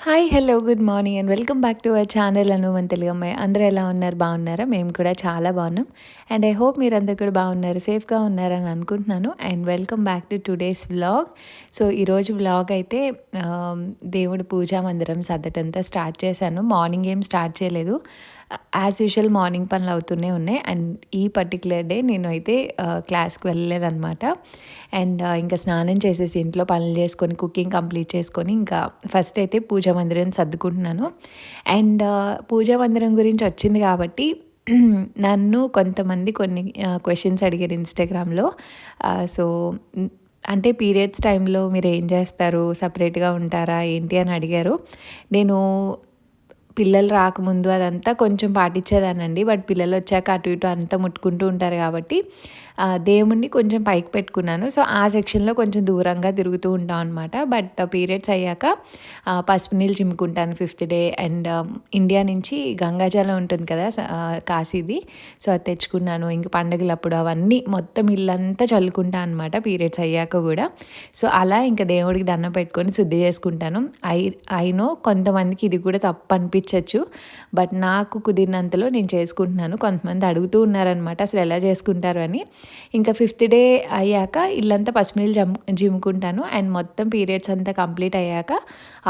Hi! Hello! Good morning and welcome back to our channel Anu మన తెలుగు అమ్మాయి. అందరూ ఎలా ఉన్నారు? బాగున్నారా? మేము కూడా చాలా బాగున్నాం. అండ్ ఐ హోప్ మీరందరూ కూడా బాగున్నారు, సేఫ్‌గా ఉన్నారని అనుకుంటున్నాను. And welcome back to today's vlog. So, ఈరోజు వ్లాగ్ అయితే దేవుడి పూజా మందిరం సర్దటంతా స్టార్ట్ చేశాను. మార్నింగ్ ఏం స్టార్ట్ చేయలేదు. యాజ్ యూజువల్ మార్నింగ్ పనులు అవుతూనే ఉన్నాయి. అండ్ ఈ పర్టిక్యులర్ డే నేను అయితే క్లాస్‌కి వెళ్ళలేదనమాట. అండ్ ఇంకా స్నానం చేసేసి ఇంట్లో పనులు చేసుకొని, కుకింగ్ కంప్లీట్ చేసుకొని, ఇంకా ఫస్ట్ అయితే పూజా మందిరం సర్దుకుంటున్నాను. అండ్ పూజా మందిరం గురించి వచ్చింది కాబట్టి నన్ను కొంతమంది కొన్ని క్వెషన్స్ అడిగారు ఇన్‌స్టాగ్రామ్‌లో. సో, అంటే పీరియడ్స్ టైంలో మీరేం చేస్తారు? సెపరేట్‌గా ఉంటారా? ఏంటి అని అడిగారు. నేను పిల్లలు రాకముందు అదంతా కొంచెం పాటించేదాన్నండి. బట్ పిల్లలొచ్చాక అటు ఇటు అంతా ముట్టుకుంటూ ఉంటారు కాబట్టి దేవుడిని కొంచెం పైకి పెట్టుకున్నాను. సో, ఆ సెక్షన్‌లో కొంచెం దూరంగా తిరుగుతూ ఉంటాం అనమాట. బట్ పీరియడ్స్ అయ్యాక పసుపు నీళ్ళు చిమ్ముకుంటాను ఫిఫ్త్ డే. అండ్ ఇండియా నుంచి గంగాజలం ఉంటుంది కదా! కాశీది. సో, అది తెచ్చుకున్నాను. ఇంక పండుగలప్పుడు అవన్నీ మొత్తం ఇల్లంతా చల్లుకుంటా అనమాట పీరియడ్స్ అయ్యాక గూడా. సో, అలా ఇంక దేవుడికి దండం పెట్టుకొని శుద్ధి చేసుకుంటాను. ఐ నో కొంతమందికి ఇది కూడా తప్పు అనిపించొచ్చు. బట్ నాకు కుదిరినంతలో నేను చేసుకుంటున్నాను. కొంతమంది అడుగుతూ ఉన్నారనమాట అసలు ఎలా చేసుకుంటారు అని. ఇంకా ఫిఫ్త్ డే అయ్యాక ఇల్లంతా పసుపునీళ్ళు జిమ్ముకుంటాను. అండ్ మొత్తం పీరియడ్స్ అంతా కంప్లీట్ అయ్యాక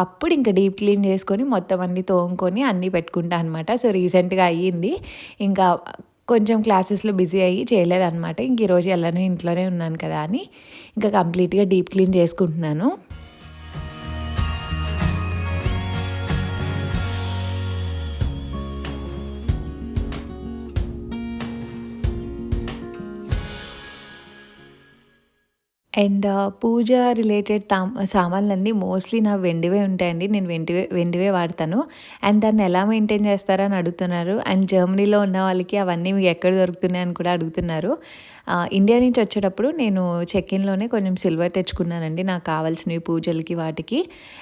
అప్పుడు ఇంకా డీప్ క్లీన్ చేసుకొని మొత్తం అన్నీ తోముకొని అన్నీ పెట్టుకుంటా అనమాట. సో, రీసెంట్‌గా అయ్యింది. ఇంకా కొంచెం క్లాసెస్‌లో బిజీ అయ్యి చేయలేదనమాట. ఇంక ఈరోజు ఎలానో ఇంట్లోనే ఉన్నాను కదా అని ఇంకా కంప్లీట్‌గా డీప్ క్లీన్ చేసుకుంటున్నాను. అండ్ పూజ రిలేటెడ్ సామాన్లన్నీ మోస్ట్‌లీ నావి వెండివే ఉంటాయండి. నేను వెండివే వాడతాను. అండ్ దాన్ని ఎలా మెయింటైన్ చేస్తారని అడుగుతున్నారు. అండ్ జర్మనీలో ఉన్న వాళ్ళకి అవన్నీ మీకు ఎక్కడ దొరుకుతున్నాయని కూడా అడుగుతున్నారు. ఇండియా నుంచి వచ్చేటప్పుడు నేను చెక్-ఇన్‌లోనే కొంచెం సిల్వర్ తెచ్చుకున్నానండి. నాకు కావాల్సినవి పూజలకి వాటికి.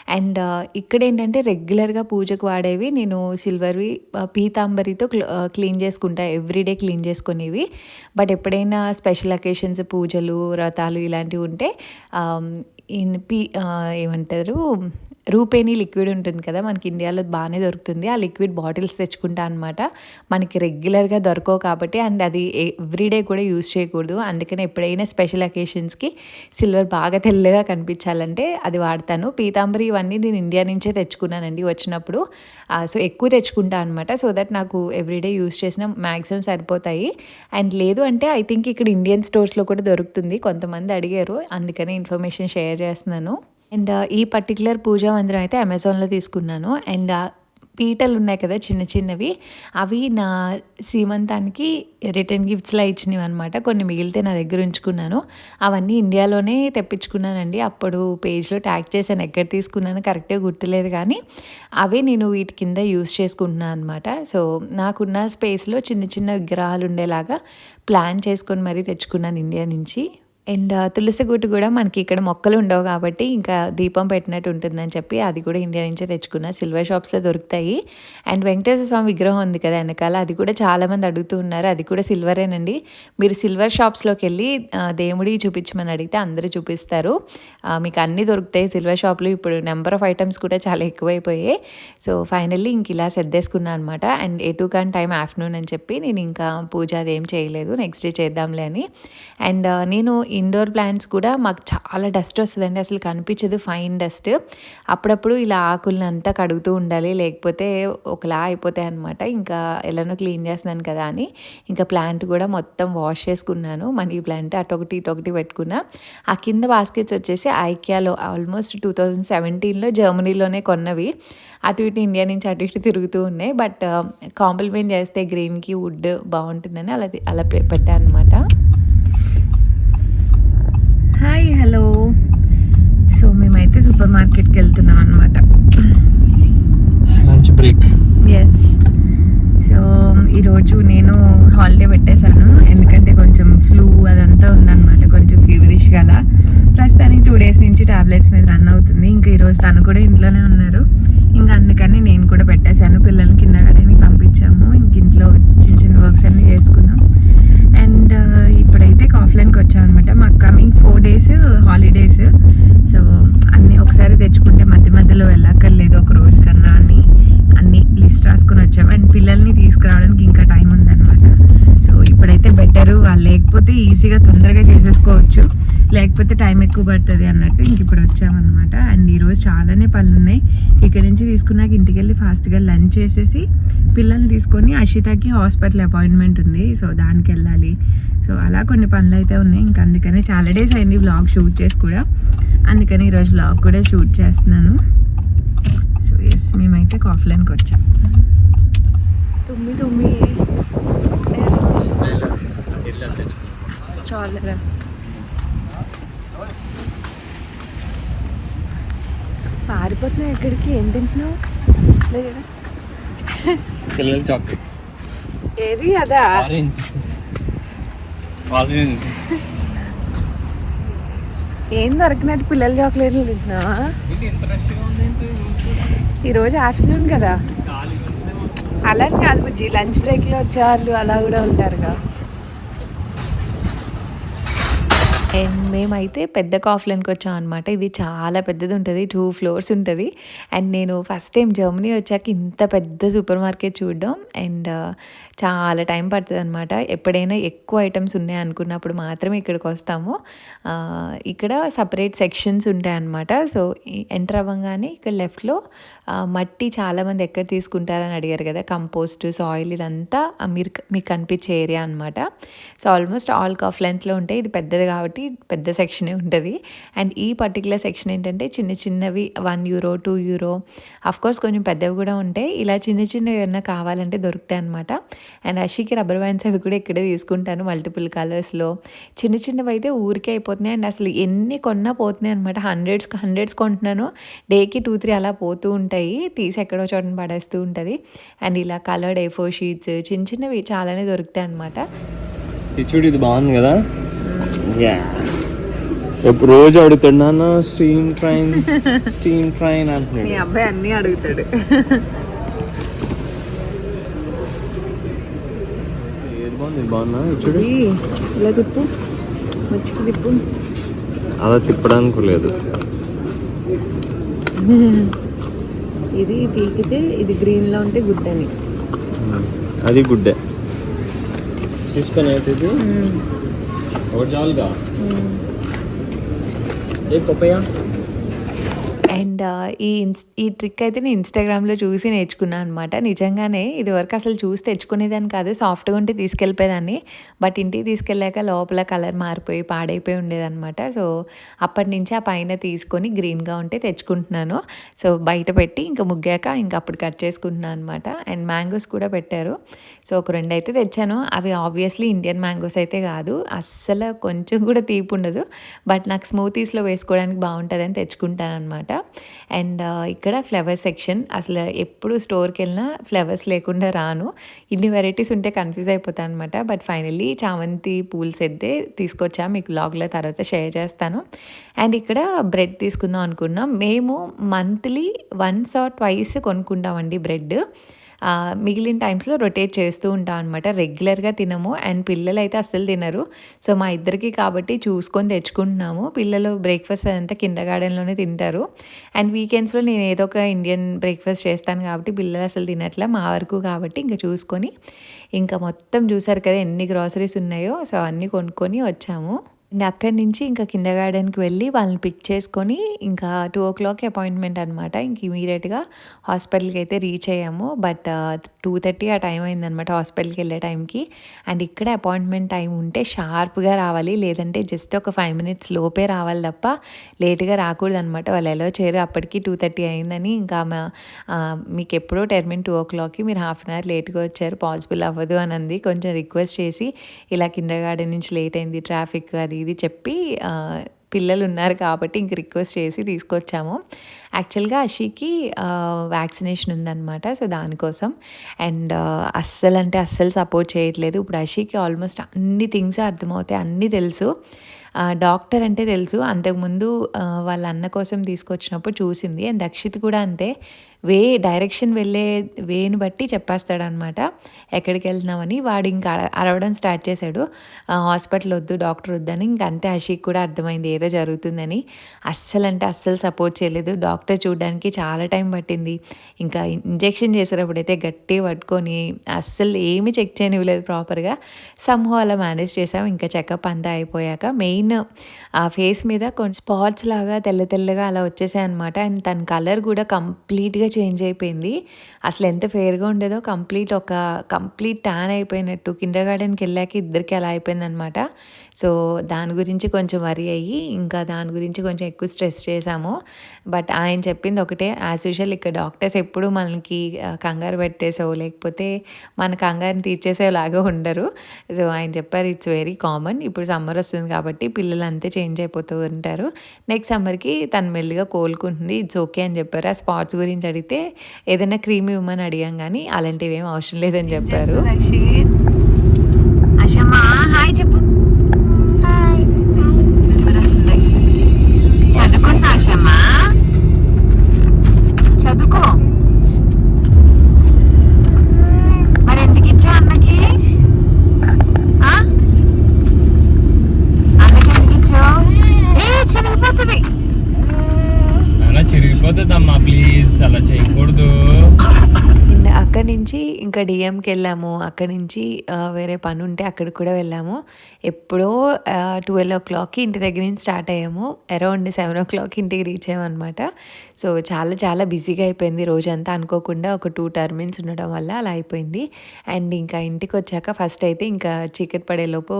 అండ్ ఇక్కడేంటంటే రెగ్యులర్‌గా పూజకు వాడేవి నేను సిల్వర్‌వి పీతాంబరితో క్లీన్ చేసుకుంటా. ఎవ్రీడే క్లీన్ చేసుకునేవి. బట్ ఎప్పుడైనా స్పెషల్ అకేషన్స్ పూజలు, వ్రతాలు ఇలాంటివి ఉంటే ఏమంటారు రూపేణి లిక్విడ్ ఉంటుంది కదా! మనకి ఇండియాలో బానే దొరుకుతుంది. ఆ లిక్విడ్ బాటిల్స్ తెచ్చుకుంటా అనమాట. మనకి రెగ్యులర్‌గా దొరకవు కాబట్టి అండ్ అది ఎవ్రీడే కూడా యూజ్ చేయకూడదు. అందుకని ఎప్పుడైనా స్పెషల్ అకేషన్స్‌కి సిల్వర్ బాగా తెల్లగా కనిపించాలంటే అది వాడతాను. పీతాంబరి ఇవన్నీ నేను ఇండియా నుంచే తెచ్చుకున్నానండి వచ్చినప్పుడు. సో, ఎక్కువ తెచ్చుకుంటా అనమాట. సో దట్ నాకు ఎవ్రీడే యూజ్ చేసిన మాక్సిమం సరిపోతాయి. అండ్ లేదు అంటే ఐ థింక్ ఇక్కడ ఇండియన్ స్టోర్స్‌లో కూడా దొరుకుతుంది. కొంతమంది అడిగారు. అందుకని ఇన్ఫర్మేషన్ షేర్ చేస్తున్నాను. అండ్ ఈ పర్టిక్యులర్ పూజా మందిరం అయితే అమెజాన్‌లో తీసుకున్నాను. అండ్ పీటలు ఉన్నాయి కదా చిన్న చిన్నవి, అవి నా సీమంతానికి రిటర్న్ గిఫ్ట్స్‌లా ఇచ్చినవన్నమాట. కొన్ని మిగిలితే నా దగ్గర ఉంచుకున్నాను. అవన్నీ ఇండియాలోనే తెప్పించుకున్నానండి. అప్పుడు పేజ్‌లో ట్యాగ్ చేశాను. ఎక్కడ తీసుకున్నానో కరెక్ట్‌గా గుర్తులేదు కానీ, అవే నేను వీటి కింద యూజ్ చేసుకుంటున్నాను అనమాట. సో, నాకున్న స్పేస్‌లో చిన్న చిన్న విగ్రహాలు ఉండేలాగా ప్లాన్ చేసుకొని మరీ తెచ్చుకున్నాను ఇండియా నుంచి. అండ్ తులసి గుట్టు కూడా మనకి ఇక్కడ మొక్కలు ఉండవు కాబట్టి ఇంకా దీపం పెట్టినట్టు ఉంటుందని చెప్పి అది కూడా ఇండియా నుంచే తెచ్చుకున్నా. సిల్వర్ షాప్స్‌లో దొరుకుతాయి. అండ్ వెంకటేశ్వర స్వామి విగ్రహం ఉంది కదా వెనకాల, అది కూడా చాలామంది అడుగుతూ ఉన్నారు. అది కూడా సిల్వరేనండి. మీరు సిల్వర్ షాప్స్‌లోకెళ్ళి దేవుడియి చూపించమని అడిగితే అందరూ చూపిస్తారు. మీకు అన్నీ దొరుకుతాయి సిల్వర్ షాప్‌లో. ఇప్పుడు నెంబర్ ఆఫ్ ఐటెమ్స్ కూడా చాలా ఎక్కువైపోయాయి. సో, ఫైనల్లీ ఇంక ఇలా సర్దేసుకున్నా అనమాట. అండ్ ఎటు కాని టైం ఆఫ్టర్‌నూన్ అని చెప్పి నేను ఇంకా పూజ అదేం చేయలేదు. నెక్స్ట్ డే చేద్దాంలే అని. అండ్ నేను ఇండోర్ ప్లాంట్స్ కూడా మాకు చాలా డస్ట్ వస్తదండి. అసలు కనిపించదు ఫైన్ డస్ట్. అప్పుడప్పుడు ఇలా ఆకులనంతా కడుగుతూ ఉండాలి. లేకపోతే ఒకలా అయిపోతాయన్నమాట. ఇంకా ఎలానో క్లీన్ చేస్తున్నాను కదా అని ఇంకా ప్లాంట్ కూడా మొత్తం వాష్ చేసుకున్నాను. మనీ ప్లాంట్ అటొకటి ఇటొకటి పెట్టుకున్నా. ఆ కింద బాస్కెట్స్ వచ్చేసి ఐకియాలో ఆల్మోస్ట్ 2017లో జర్మనీలోనే కొన్నవి. అటు ఇటు ఇండియా నుంచి అటు ఇటు తిరుగుతూ ఉన్నాయి. బట్ కాంప్లిమెంట్ చేస్తే గ్రీన్‌కి వుడ్ బావుంటుందని అలా పెట్టా అనమాట. హాయ్! హలో! సో, మేమైతే సూపర్ మార్కెట్‌కి వెళ్తున్నాం అనమాట. Lunch break. యెస్. సో, ఈరోజు నేను హాలిడే పెట్టేశాను. ఎందుకంటే కొంచెం ఫ్లూ అదంతా ఉందనమాట. కొంచెం ఫీవరిష్‌గా అలా. ప్రస్తుతానికి 2 డేస్ నుంచి టాబ్లెట్స్ మీద రన్ అవుతుంది. ఇంకా ఈరోజు తను కూడా ఇంట్లోనే ఉన్నారు. ఇంకా అందుకని నేను కూడా పెట్టేశాను. పిల్లల్ని కిండర్గార్టెన్‌కి పంపించాము. ఇంక ఇంట్లో చిన్న చిన్న వర్క్స్ అన్నీ చేసుకున్నాం. అండ్ ఇప్పుడైతే కాఫ్లైన్‌కి వచ్చామనమాట. మాకు కమింగ్ 4 డేస్ హాలిడేస్. సో, అన్నీ ఒకసారి తెచ్చుకుంటే మధ్య మధ్యలో వెళ్ళక్కర్లేదు. ఒక రోజు అయిపోతే ఈజీగా తొందరగా చేసేసుకోవచ్చు, లేకపోతే టైం ఎక్కువ పడుతుంది అన్నట్టు ఇంక ఇప్పుడు వచ్చామన్నమాట. అండ్ ఈరోజు చాలానే పనులు ఉన్నాయి. ఇక్కడ నుంచి తీసుకున్నాక ఇంటికి వెళ్ళి ఫాస్ట్గా లంచ్ చేసేసి పిల్లల్ని తీసుకొని అషితాకి హాస్పిటల్ అపాయింట్మెంట్ ఉంది, సో దానికి వెళ్ళాలి. సో అలా కొన్ని పనులు అయితే ఉన్నాయి. ఇంకా అందుకనే చాలా డేస్ అయింది వ్లాగ్ షూట్ చేసి కూడా, అందుకని ఈరోజు వ్లాగ్ కూడా షూట్ చేస్తున్నాను. సో ఎస్, మేమైతే కాఫ్లైన్కి వచ్చాం. తుమ్మి స్ట్రాలరా పారిపోతున్నావు ఎక్కడికి? ఏం తింటున్నావు? లేదా పిల్లల చాక్లెట్ ఏది అదా? ఏం దొరికినట్టు పిల్లల చాక్లెట్లు తింటున్నావా? ఈరోజు ఆఫ్టర్నూన్ కదా, అలా కాదు బుజ్జి, లంచ్ బ్రేక్లో వచ్చేవాళ్ళు అలా కూడా ఉంటారుగా. అండ్ మేమైతే పెద్ద కాఫ్లైన్కి వచ్చాం అనమాట. ఇది చాలా పెద్దది ఉంటుంది, 2 floors ఉంటుంది. అండ్ నేను ఫస్ట్ టైం జర్మనీ వచ్చాక ఇంత పెద్ద సూపర్ మార్కెట్ చూడడం. అండ్ చాలా టైం పడుతుంది అనమాట. ఎప్పుడైనా ఎక్కువ ఐటమ్స్ ఉన్నాయి అనుకున్నప్పుడు మాత్రమే ఇక్కడికి వస్తాము. ఇక్కడ సపరేట్ సెక్షన్స్ ఉంటాయన్నమాట. సో ఎంటర్ అవ్వగానే ఇక్కడ లెఫ్ట్లో మట్టి చాలామంది ఎక్కడ తీసుకుంటారని అడిగారు కదా, కంపోస్ట్, సాయిల్, ఇదంతా మీకు కనిపించే ఏరియా అనమాట. సో ఆల్మోస్ట్ ఆల్ కాఫ్లైన్స్లో ఉంటాయి. ఇది పెద్దది కాబట్టి పెద్ద సెక్షనే ఉంటుంది. అండ్ ఈ పర్టికులర్ సెక్షన్ ఏంటంటే చిన్న చిన్నవి €1, €2, అఫ్కోర్స్ కొంచెం పెద్దవి కూడా ఉంటాయి. ఇలా చిన్న చిన్నవి ఏమన్నా కావాలంటే దొరుకుతాయి అనమాట. అండ్ అషికి రబ్బర్ బ్యాండ్స్ అవి కూడా ఇక్కడే తీసుకుంటాను, మల్టిపుల్ కలర్స్లో. చిన్న చిన్నవి అయితే ఊరికే అయిపోతున్నాయి. అండ్ అసలు ఎన్ని కొన్నా పోతున్నాయి అనమాట. హండ్రెడ్స్ కొంటున్నాను, డేకి 2-3 అలా పోతూ ఉంటాయి, తీసి ఎక్కడో చోటని పడేస్తూ ఉంటుంది. అండ్ ఇలా కలర్డ్ A4 షీట్స్ చిన్న చిన్నవి చాలానే దొరుకుతాయి అనమాట. చూడు, ఇది బాగుంది కదా. రోజు అడుగుతున్నాను స్టీమ్ ట్రైన్ అంటున్నాడు. మీ అబ్బాయి అన్నీ అడుగుతాడు. ఏది బాగుంది? ఇది బాగుందా? చూడు, ఇలా తిప్పు, మచ్చికి తిప్పు. అలా తిప్పడానికి లేదు. ఇది పీకితే ఇది గ్రీన్లో ఉంటే గుడ్ అని, అది గుడ్డే తీసుకొని అయితే ఇది ఒకటి చాలుగా. ఏ పప్పయ్య. అండ్ ఈ ట్రిక్ అయితే నేను ఇన్స్టాగ్రామ్లో చూసి నేర్చుకున్నాను అనమాట. నిజంగానే ఇది వరకు అసలు చూసి తెచ్చుకునేదాన్ని కాదు, సాఫ్ట్గా ఉంటే తీసుకెళ్ళిపోయేదాన్ని. బట్ ఇంటికి తీసుకెళ్ళాక లోపల కలర్ మారిపోయి పాడైపోయి ఉండేదన్నమాట. సో అప్పటి నుంచి ఆ పైన తీసుకొని గ్రీన్గా ఉంటే తెచ్చుకుంటున్నాను. సో బయట పెట్టి ఇంకా ముగ్గాక ఇంకా అప్పుడు కట్ చేసుకుంటున్నాను అనమాట. అండ్ మ్యాంగోస్ కూడా పెట్టారు. సో ఒక 2 అయితే తెచ్చాను. అవి ఆబ్వియస్లీ ఇండియన్ మ్యాంగోస్ అయితే కాదు, అస్సలు కొంచెం కూడా తీపి ఉండదు. బట్ నాకు స్మూతీస్లో వేసుకోవడానికి బాగుంటుందని తెచ్చుకుంటాను అనమాట. అండ్ ఇక్కడ ఫ్లవర్ సెక్షన్, అసలు ఎప్పుడు స్టోర్కి వెళ్ళినా ఫ్లవర్స్ లేకుండా రాను. ఇన్ని వెరైటీస్ ఉంటే కన్ఫ్యూజ్ అయిపోతాను అనమాట. బట్ ఫైనల్లీ చామంతి పూల్స్ అయితే తీసుకొచ్చా, మీకు వ్లాగ్లో తర్వాత షేర్ చేస్తాను. అండ్ ఇక్కడ బ్రెడ్ తీసుకుందాం అనుకున్నాం. మేము మంత్లీ 1 or 2 కొనుక్కుంటామండి బ్రెడ్. మిగిలిన టైమ్స్లో రొటేట్ చేస్తూ ఉంటాం అనమాట. రెగ్యులర్గా తినము. అండ్ పిల్లలు అయితే అస్సలు తినరు. సో మా ఇద్దరికి కాబట్టి చూసుకొని తెచ్చుకుంటున్నాము. పిల్లలు బ్రేక్ఫాస్ట్ అదంతా కిండర్గార్టెన్లోనే తింటారు. అండ్ వీకెండ్స్లో నేను ఏదో ఒక ఇండియన్ బ్రేక్ఫాస్ట్ చేస్తాను కాబట్టి పిల్లలు అసలు తినట్లే, మా వరకు కాబట్టి ఇంకా చూసుకొని ఇంకా మొత్తం చూసారు కదా ఎన్ని గ్రాసరీస్ ఉన్నాయో. సో అన్నీ కొనుక్కొని వచ్చాము. అండ్ అక్కడి నుంచి ఇంకా కిండర్గార్టెన్కి వెళ్ళి వాళ్ళని పిక్ చేసుకొని ఇంకా 2 o'clock అపాయింట్మెంట్ అనమాట. ఇంక ఇమీడియట్గా హాస్పిటల్కి అయితే రీచ్ అయ్యాము. బట్ 2:30 ఆ టైం అయిందనమాట హాస్పిటల్కి వెళ్ళే టైంకి. అండ్ ఇక్కడ అపాయింట్మెంట్ టైం ఉంటే షార్ప్గా రావాలి, లేదంటే జస్ట్ ఒక 5 minutes లోపే రావాలి తప్ప లేట్గా రాకూడదు అనమాట. వాళ్ళు ఎలా చేయరు, అప్పటికి 2:30 అయిందని ఇంకా మీకు ఎప్పుడో టెర్మిన్ 2 o'clockకి మీరు 1/2 hour లేట్గా వచ్చారు, పాసిబుల్ అవ్వదు అని అంది. కొంచెం రిక్వెస్ట్ చేసి ఇలా కిండర్గార్టెన్ నుంచి లేట్ అయింది, ట్రాఫిక్ అది ఇది చెప్పి పిల్లలు ఉన్నారు కాబట్టి ఇంక రిక్వెస్ట్ చేసి తీసుకొచ్చాము. యాక్చువల్గా అషికి వ్యాక్సినేషన్ ఉందన్నమాట. సో దానికోసం. అండ్ అస్సలు సపోర్ట్ చేయట్లేదు. ఇప్పుడు అషికి ఆల్మోస్ట్ అన్ని థింగ్స్ అర్థమవుతాయి, అన్నీ తెలుసు. డాక్టర్ అంటే తెలుసు. అంతకుముందు వాళ్ళ అన్న కోసం తీసుకొచ్చినప్పుడు చూసింది. అండ్ దక్షిత్ కూడా అంతే, డైరెక్షన్ వెళ్ళే వేని బట్టి చెప్పేస్తాడనమాట ఎక్కడికి వెళ్తున్నామని. వాడు ఇంకా అరవడం స్టార్ట్ చేశాడు, హాస్పిటల్ వద్దు, డాక్టర్ వద్దని. ఇంక అంతే, హషీకి కూడా అర్థమైంది ఏదో జరుగుతుందని. అస్సలు సపోర్ట్ చేయలేదు. డాక్టర్ చూడడానికి చాలా టైం పట్టింది. ఇంకా ఇంజెక్షన్ చేసేటప్పుడైతే గట్టిగా పట్టుకొని అస్సలు ఏమీ చెక్ చేయనివ్వలేదు ప్రాపర్గా. సమ్హౌ అలా మేనేజ్ చేసాం. ఇంకా చెకప్ అంతా అయిపోయాక మెయిన్ ఆ ఫేస్ మీద కొన్ని స్పాట్స్ లాగా తెల్లగా అలా వచ్చేసాయి అనమాట. అండ్ తన కలర్ కూడా కంప్లీట్గా చేంజ్ అయిపోయింది. అసలు ఎంత ఫేర్గా ఉండేదో కంప్లీట్ ట్యాన్ అయిపోయినట్టు. కిండర్ గార్డెన్కి వెళ్ళాక ఇద్దరికి అలా అయిపోయిందనమాట. సో దాని గురించి కొంచెం వరి అయ్యి ఇంకా దాని గురించి కొంచెం ఎక్కువ స్ట్రెస్ చేశాము. బట్ ఆయన చెప్పింది ఒకటే, యాజ్ యూజువల్ ఇక్కడ డాక్టర్స్ ఎప్పుడు మనకి కంగారు పెట్టేసావు లేకపోతే మన కంగారుని తీర్చేసేలాగా ఉండరు. సో ఆయన చెప్పారు, ఇట్స్ వెరీ కామన్, ఇప్పుడు సమ్మర్ వస్తుంది కాబట్టి పిల్లలు అంతే చేంజ్ అయిపోతూ ఉంటారు, నెక్స్ట్ సమ్మర్కి తను మెల్లిగా కోలుకుంటుంది, ఇట్స్ ఓకే అని చెప్పారు. ఆ స్పాట్స్ గురించి అడిగితే ఏదైనా క్రీమ్ ఇవ్వమని అడిగాం కానీ అలాంటివి ఏం అవసరం లేదని చెప్పారు. హాయ్ చెప్పు. చదువుకుంటా ఆశమ్మా, చదువుకో. మరి ఎందుకు ఇచ్చా అన్నకి? అన్నకి ఎందుకు ఇచ్చావు? చిరిగిపోతుంది. అలా చిరిగిపోతుందమ్మా, ప్లీజ్ అలా చేయకూడదు. అక్కడి నుంచి ఇంకా డిఎంకి వెళ్ళాము. అక్కడి నుంచి వేరే పని ఉంటే అక్కడికి కూడా వెళ్ళాము. ఎప్పుడో 12 o'clockకి ఇంటి దగ్గర నుంచి స్టార్ట్ అయ్యాము. అరౌండ్ 7 o'clock ఇంటికి రీచ్ అయ్యామన్నమాట. సో చాలా బిజీగా అయిపోయింది రోజంతా. అనుకోకుండా ఒక 2 టర్మిన్స్ ఉండడం వల్ల అలా అయిపోయింది. అండ్ ఇంకా ఇంటికి వచ్చాక ఫస్ట్ అయితే ఇంకా చీకటి పడేలోపు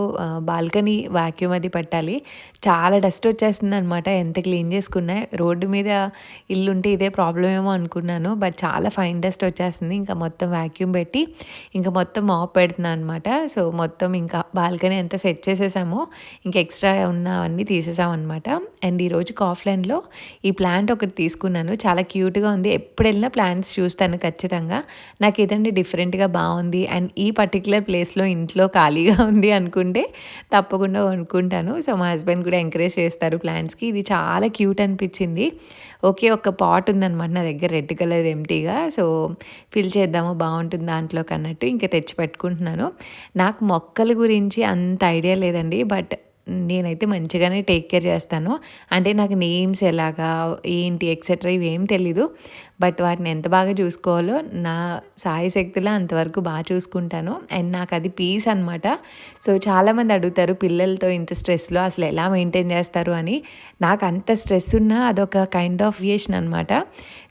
బాల్కనీ వాక్యూమ్ అది పట్టాలి. చాలా డస్ట్ వచ్చేస్తుంది అనమాట. ఎంత క్లీన్ చేసుకున్నా. రోడ్డు మీద ఇల్లు ఉంటే ఇదే ప్రాబ్లం ఏమో అనుకున్నాను, బట్ చాలా ఫైన్ డస్ట్ వచ్చేస్తుంది. ఇంకా మొత్తం వాక్యూమ్ పెట్టి ఇంకా మొత్తం మాప్ పెడుతున్నాను అనమాట. సో మొత్తం ఇంకా బాల్కనీ అంతా సెట్ చేసేసాము. ఇంకా ఎక్స్ట్రా ఉన్నవన్నీ తీసేసాం అనమాట. అండ్ ఈరోజు కాఫ్లైన్లో ఈ ప్లాంట్ ఒకటి తీసుకున్నాను. చాలా క్యూట్గా ఉంది. ఎప్పుడు వెళ్ళినా ప్లాంట్స్ చూస్తాను ఖచ్చితంగా. నాకు ఏదంటే డిఫరెంట్గా బాగుంది అండ్ ఈ పర్టికులర్ ప్లేస్లో ఇంట్లో ఖాళీగా ఉంది అనుకుంటే తప్పకుండా కొనుక్కుంటాను. సో మా హస్బెండ్ కూడా ఎంకరేజ్ చేస్తారు ప్లాంట్స్కి. ఇది చాలా క్యూట్ అనిపించింది. ఓకే, ఒక పాట్ ఉందన్నమాట నా దగ్గర, రెడ్ కలర్ ఎంటీగా. సో ఫిల్ చేద్దాము బాగుంటుంది దాంట్లోకి అన్నట్టు ఇంకా తెచ్చి పెట్టుకుంటున్నాను. నాకు మొక్కల గురించి అంత ఐడియా లేదండి, బట్ నేనైతే మంచిగానే టేక్ కేర్ చేస్తాను. అంటే నాకు నేమ్స్ ఎలాగా ఏంటి ఎక్సెట్రా ఇవేం తెలీదు, బట్ వాటిని ఎంత బాగా చూసుకోవాలో నా సాయశక్తిలో అంతవరకు బాగా చూసుకుంటాను. అండ్ నాకు అది పీస్ అనమాట. సో చాలామంది అడుగుతారు పిల్లలతో ఇంత స్ట్రెస్లో అసలు ఎలా మెయింటైన్ చేస్తారు అని. నాకు అంత స్ట్రెస్ ఉన్నా అదొక కైండ్ ఆఫ్ వేషన్ అనమాట.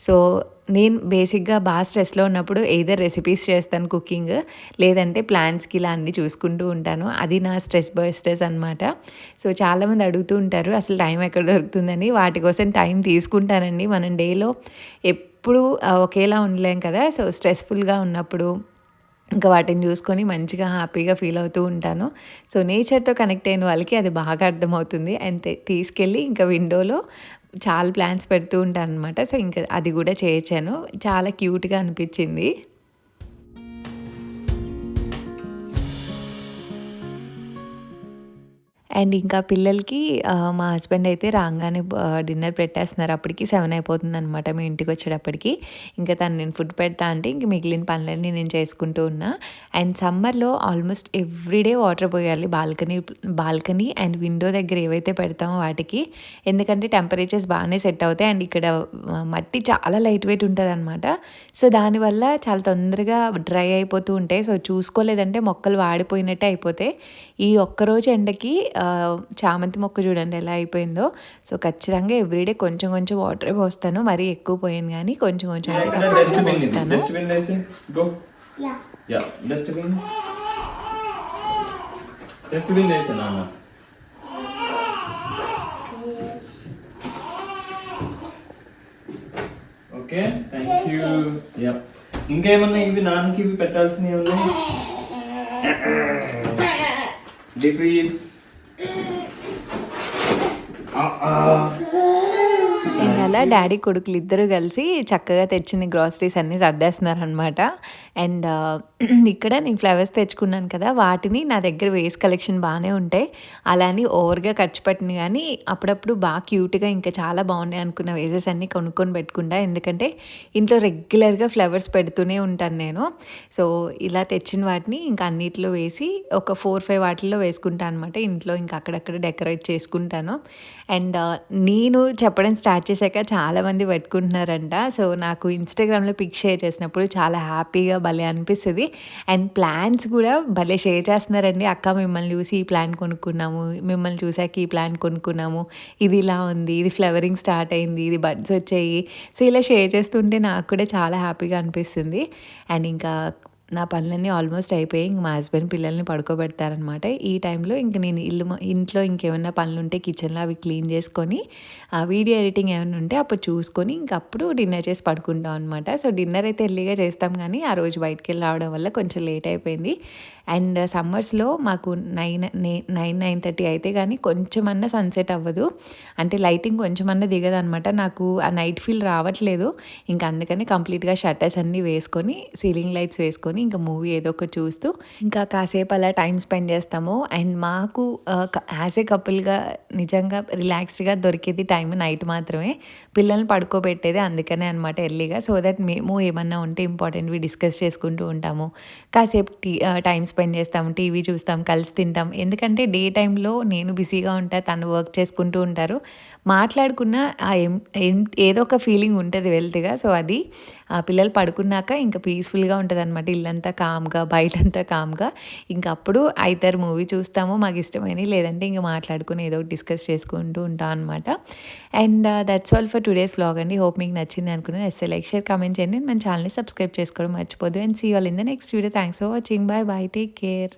సో నేను బేసిక్గా బాగా స్ట్రెస్లో ఉన్నప్పుడు ఎయిదర్ రెసిపీస్ చేస్తాను కుకింగ్, లేదంటే ప్లాన్స్కి ఇలా అన్నీ చూసుకుంటూ ఉంటాను. అది నా స్ట్రెస్ బస్టర్స్ అనమాట. సో చాలామంది అడుగుతూ ఉంటారు అసలు టైం ఎక్కడ దొరుకుతుందని. వాటి కోసం టైం తీసుకుంటానండి. మనం డేలో ఎప్పుడు ఒకేలా ఉండలేం కదా. సో స్ట్రెస్ఫుల్గా ఉన్నప్పుడు ఇంకా వాటిని చూసుకొని మంచిగా హ్యాపీగా ఫీల్ అవుతూ ఉంటాను. సో నేచర్తో కనెక్ట్ అయిన వాళ్ళకి అది బాగా అర్థమవుతుంది. అండ్ తీసుకెళ్ళి ఇంకా విండోలో చాలా ప్లాంట్స్ పెడుతూ ఉంటాను అనమాట. సో ఇంకా అది కూడా చేయించాను. చాలా క్యూట్గా అనిపించింది. అండ్ ఇంకా పిల్లలకి మా హస్బెండ్ అయితే రాగానే డిన్నర్ పెట్టేస్తున్నారు. అప్పటికి 7 అయిపోతుందనమాట మేము ఇంటికి వచ్చేటప్పటికి. ఇంకా తను నేను ఫుడ్ పెడతా అంటే ఇంక మిగిలిన పనులన్నీ నేను చేసుకుంటూ ఉన్నా. అండ్ సమ్మర్లో ఆల్మోస్ట్ ఎవ్రీడే వాటర్ పోయాలి బాల్కనీ అండ్ విండో దగ్గర ఏవైతే పెడతామో వాటికి. ఎందుకంటే టెంపరేచర్స్ బాగానే సెట్ అవుతాయి. అండ్ ఇక్కడ మట్టి చాలా లైట్ వెయిట్ ఉంటుంది అనమాట. సో దానివల్ల చాలా తొందరగా డ్రై అయిపోతూ ఉంటాయి. సో చూసుకోలేదంటే మొక్కలు వాడిపోయినట్టే అయిపోతాయి. ఈ ఒక్కరోజు ఎండకి చామంతి మొక్క చూడండి ఎలా అయిపోయిందో. సో ఖచ్చితంగా ఎవ్రీడే కొంచెం వాటర్ పోస్తాను. మరీ ఎక్కువ పోయాను కానీ కొంచెం అయితే పోస్తాను. Okay, thank you. ఇంకేమన్నా ఇవి నాన్నకి ఇవి పెట్టాల్సినవి ఉన్నాయి. ఇంకా ఇవాళ డాడీ కొడుకులు ఇద్దరు కలిసి చక్కగా తెచ్చిన గ్రాసరీస్ అన్నీ సర్దేస్తున్నారనమాట. అండ్ ఇక్కడ నేను ఫ్లవర్స్ తెచ్చుకున్నాను కదా, వాటిని నా దగ్గర వేస్ కలెక్షన్ బాగానే ఉంటాయి. అలా అని ఓవర్గా ఖర్చు పెట్టిన కానీ అప్పుడప్పుడు బాగా క్యూట్గా ఇంకా చాలా బాగున్నాయి అనుకున్న వేసెస్ అన్నీ కొనుక్కొని పెట్టుకుంటా. ఎందుకంటే ఇంట్లో రెగ్యులర్గా ఫ్లవర్స్ పెడుతూనే ఉంటాను నేను. సో ఇలా తెచ్చిన వాటిని ఇంకా అన్నిట్లో వేసి ఒక 4-5 వాటిల్లో వేసుకుంటాను అనమాట. ఇంట్లో ఇంకా అక్కడక్కడ డెకరేట్ చేసుకుంటాను. అండ్ నేను చెప్పడం స్టార్ట్ చేశాక చాలామంది పెట్టుకుంటున్నారంట. సో నాకు ఇన్స్టాగ్రామ్లో పిక్ షేర్ చేసినప్పుడు చాలా హ్యాపీగా భలే అనిపిస్తుంది. అండ్ ప్లాన్స్ కూడా భలే షేర్ చేస్తున్నారండి. అక్క మిమ్మల్ని చూసి ఈ ప్లాన్ కొనుక్కున్నాము, మిమ్మల్ని చూసాక ఈ ప్లాన్ కొనుక్కున్నాము, ఇది ఇలా ఉంది, ఇది ఫ్లవరింగ్ స్టార్ట్ అయింది, ఇది బడ్స్ వచ్చాయి. సో ఇలా షేర్ చేస్తుంటే నాకు కూడా చాలా హ్యాపీగా అనిపిస్తుంది. అండ్ ఇంకా నా పనులన్నీ ఆల్మోస్ట్ అయిపోయి ఇంక మా హస్బెండ్ పిల్లల్ని పడుకోబెడతారనమాట. ఈ టైంలో ఇంక నేను ఇంట్లో ఇంకేమైనా పనులు ఉంటే కిచెన్లో అవి క్లీన్ చేసుకొని వీడియో ఎడిటింగ్ ఏమైనా ఉంటే అప్పుడు చూసుకొని ఇంక అప్పుడు డిన్నర్ చేసి పడుకుంటాం అనమాట. సో డిన్నర్ అయితే ఎర్లీగా చేస్తాం కానీ ఆ రోజు బయటికి వెళ్ళి రావడం వల్ల కొంచెం లేట్ అయిపోయింది. అండ్ సమ్మర్స్లో మాకు 9:30 అయితే కానీ కొంచెమన్నా సన్సెట్ అవ్వదు, అంటే లైటింగ్ కొంచెమన్నా దిగదనమాట. నాకు ఆ నైట్ ఫీల్ రావట్లేదు. ఇంకా అందుకని కంప్లీట్గా షట్టర్స్ అన్నీ వేసుకొని సీలింగ్ లైట్స్ వేసుకొని ఇంకా మూవీ ఏదో ఒకటి చూస్తూ ఇంకా కాసేపు అలా టైం స్పెండ్ చేస్తాము. అండ్ మాకు యాజ్ ఏ కపుల్గా నిజంగా రిలాక్స్డ్గా దొరికేది టైం నైట్ మాత్రమే. పిల్లల్ని పడుకోబెట్టేది అందుకనే అనమాట ఎర్లీగా. సో దట్ మేము ఏమన్నా ఉంటే ఇంపార్టెంట్వి డిస్కస్ చేసుకుంటూ ఉంటాము. కాసేపు టైం స్పెండ్ చేస్తాము, టీవీ చూస్తాం, కలిసి తింటాం. ఎందుకంటే డే టైంలో నేను బిజీగా ఉంటా, తను వర్క్ చేసుకుంటూ ఉంటారు. మాట్లాడుకున్న ఏదో ఒక ఫీలింగ్ ఉంటుంది వెల్త్గా. సో అది పిల్లలు పడుకున్నాక ఇంకా పీస్ఫుల్గా ఉంటుంది అనమాట. ఇల్లంతా కామ్గా, బయటంతా కామ్గా. ఇంకా అప్పుడు ఐదర్ మూవీ చూస్తాము మాకు ఇష్టమైనవి, లేదంటే ఇంకా మాట్లాడుకుని ఏదో ఒకటి డిస్కస్ చేసుకుంటూ ఉంటాం అనమాట. And that's all for today's vlog అండి. హోప్ మీకు నచ్చింది అనుకున్నాను. ఎస్ఏ లైక్, షేర్, కామెంట్ చేయండి. మన ఛానల్ని సబ్స్క్రైబ్ చేసుకోవడం మర్చిపోదు. And see all in the next video. Thanks for watching. Bye bye, take care.